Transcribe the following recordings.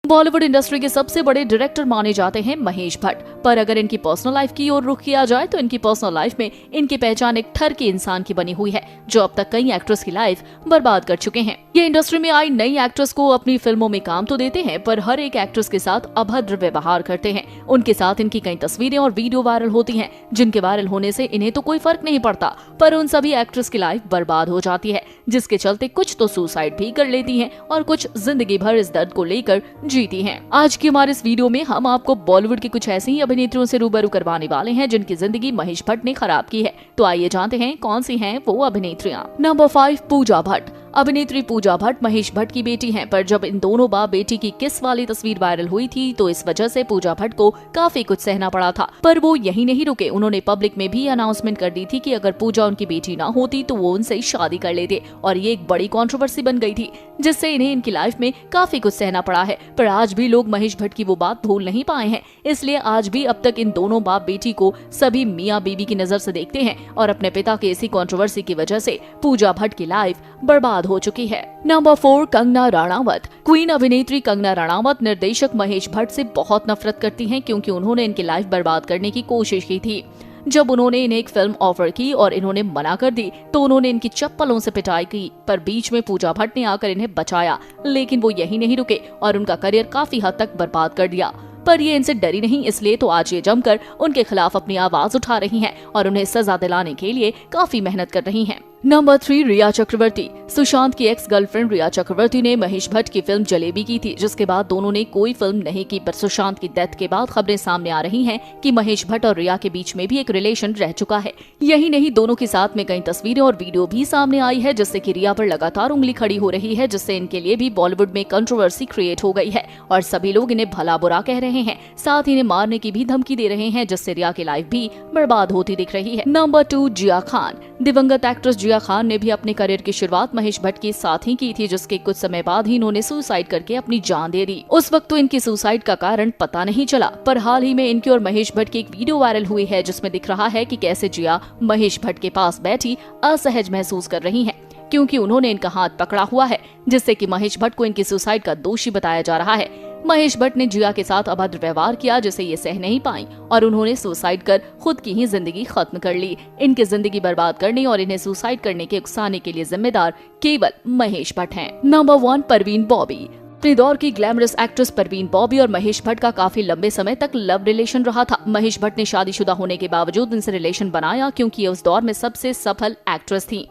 Bollywood industry के सबसे बड़े डायरेक्टर माने जाते हैं महेश भट्ट, पर अगर इनकी पर्सनल लाइफ की ओर रुख किया जाए तो इनकी पर्सनल लाइफ में इनकी पहचान एक ठर के इंसान की बनी हुई है, जो अब तक कई एक्ट्रेस की लाइफ बर्बाद कर चुके हैं। ये इंडस्ट्री में आई नई एक्ट्रेस को अपनी फिल्मों में काम तो देते हैं, पर हर एक एक्ट्रेस के साथ अभद्र व्यवहार करते हैं। उनके साथ इनकी कई तस्वीरें और वीडियो वायरल होती हैं, जिनके वायरल होने से इन्हें तो कोई फर्क नहीं पड़ता, पर उन सभी एक्ट्रेस की लाइफ बर्बाद हो जाती है, जिसके चलते कुछ तो सुसाइड भी कर लेती हैं और कुछ जिंदगी भर इस दर्द को लेकर जीती हैं। आज की हमारे इस वीडियो में हम आपको बॉलीवुड की कुछ ऐसी ही अभिनेत्रियों से रूबरू करवाने वाले हैं जिनकी जिंदगी महेश भट्ट ने खराब की है। तो आइए जानते हैं कौन सी हैं वो अभिनेत्रियां। नंबर 5, पूजा भट्ट। अभिनेत्री पूजा भट्ट महेश भट्ट की बेटी हैं, पर जब इन दोनों बाप बेटी की किस वाली तस्वीर वायरल हुई थी तो इस वजह से पूजा भट्ट को काफी कुछ सहना पड़ा था। पर वो यही नहीं रुके, उन्होंने पब्लिक में भी अनाउंसमेंट कर दी थी कि अगर पूजा उनकी बेटी ना होती तो वो उनसे शादी कर लेते, और ये एक बड़ी कंट्रोवर्सी बन गई थी, जिससे इन्हें इनकी लाइफ में काफी कुछ सहना पड़ा है। पर आज भी लोग महेश भट्ट की वो बात भूल नहीं पाए हैं, इसलिए आज भी अब तक इन दोनों बाप बेटी को सभी मियाँ बीवी की नजर से देखते हैं, और अपने पिता के इसी कंट्रोवर्सी की वजह से पूजा भट्ट की लाइफ बर्बाद हो चुकी है। नंबर 4, कंगना रणावत। क्वीन अभिनेत्री कंगना रणावत निर्देशक महेश भट्ट से बहुत नफरत करती हैं, क्योंकि उन्होंने इनकी लाइफ बर्बाद करने की कोशिश की थी। जब उन्होंने इन्हें एक फिल्म ऑफर की और इन्होंने मना कर दी तो उन्होंने इनकी चप्पलों से पिटाई की, पर बीच में पूजा भट्ट ने आकर इन्हें बचाया। लेकिन वो यही नहीं रुके और उनका करियर काफी हद तक बर्बाद कर दिया। पर ये इनसे डरी नहीं, इसलिए तो आज ये जमकर उनके खिलाफ अपनी आवाज उठा रही हैं और उन्हें सजा दिलाने के लिए काफी मेहनत कर रही हैं। नंबर 3, रिया चक्रवर्ती। सुशांत की एक्स गर्लफ्रेंड रिया चक्रवर्ती ने महेश भट्ट की फिल्म जलेबी की थी, जिसके बाद दोनों ने कोई फिल्म नहीं की। पर सुशांत की डेथ के बाद खबरें सामने आ रही हैं कि महेश भट्ट और रिया के बीच में भी एक रिलेशन रह चुका है। यही नहीं, दोनों के साथ में कई तस्वीरें और वीडियो भी सामने आई है, जिससे कि रिया पर लगातार उंगली खड़ी हो रही है, जिससे इनके लिए भी बॉलीवुड में कंट्रोवर्सी क्रिएट हो गई है और सभी लोग इन्हें भला बुरा कह रहे हैं, साथ ही इन्हें मारने की भी धमकी दे रहे हैं, जिससे रिया की लाइफ भी बर्बाद होती दिख रही है। नंबर 2, जिया खान। दिवंगत एक्ट्रेस जिया खान ने भी अपने करियर की शुरुआत महेश भट्ट के साथ ही की थी, जिसके कुछ समय बाद ही इन्होंने सुसाइड करके अपनी जान दे दी। उस वक्त तो इनकी सुसाइड का कारण पता नहीं चला, पर हाल ही में इनकी और महेश भट्ट की एक वीडियो वायरल हुई है, जिसमें दिख रहा है कि कैसे जिया महेश भट्ट के पास बैठी असहज महसूस कर रही हैं, क्योंकि उन्होंने इनका हाथ पकड़ा हुआ है, जिससे कि महेश भट्ट को इनकी सुसाइड का दोषी बताया जा रहा है। महेश भट्ट ने जिया के साथ अभद्र व्यवहार किया, जिसे ये सह नहीं पाई और उन्होंने सुसाइड कर खुद की ही जिंदगी खत्म कर ली। इनकी जिंदगी बर्बाद करने और इन्हें सुसाइड करने के उकसाने के लिए जिम्मेदार केवल महेश भट्ट हैं। नंबर 1, परवीन बॉबी। अपने दौर की ग्लैमरस एक्ट्रेस परवीन बॉबी और महेश भट्ट का काफी लंबे समय तक लव रिलेशन रहा था। महेश भट्ट ने शादीशुदा होने के बावजूद इनसे रिलेशन बनाया, क्योंकि ये उस दौर में सबसे सफल एक्ट्रेस थी,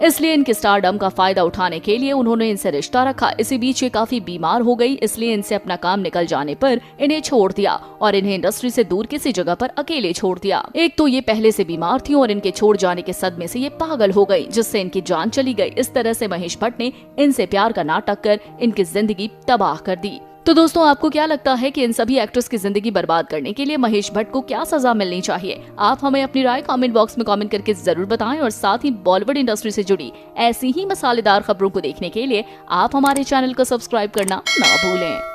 इसलिए इनके स्टारडम का फायदा उठाने के लिए उन्होंने इनसे रिश्ता रखा। इसी बीच ये काफी बीमार हो गई, इसलिए इनसे अपना काम निकल जाने पर इन्हें छोड़ दिया और इन्हें इंडस्ट्री से दूर किसी जगह पर अकेले छोड़ दिया। एक तो ये पहले से बीमार थी और इनके छोड़ जाने के सदमे से ये पागल हो गई, जिससे इनकी जान चली गई। इस तरह से महेश भट्ट ने इनसे प्यार का नाटक कर इनकी जिंदगी तबाह कर दी। तो दोस्तों, आपको क्या लगता है कि इन सभी एक्ट्रेस की जिंदगी बर्बाद करने के लिए महेश भट्ट को क्या सजा मिलनी चाहिए? आप हमें अपनी राय कमेंट बॉक्स में कमेंट करके जरूर बताएं, और साथ ही बॉलीवुड इंडस्ट्री से जुड़ी ऐसी ही मसालेदार खबरों को देखने के लिए आप हमारे चैनल को सब्सक्राइब करना ना भूलें।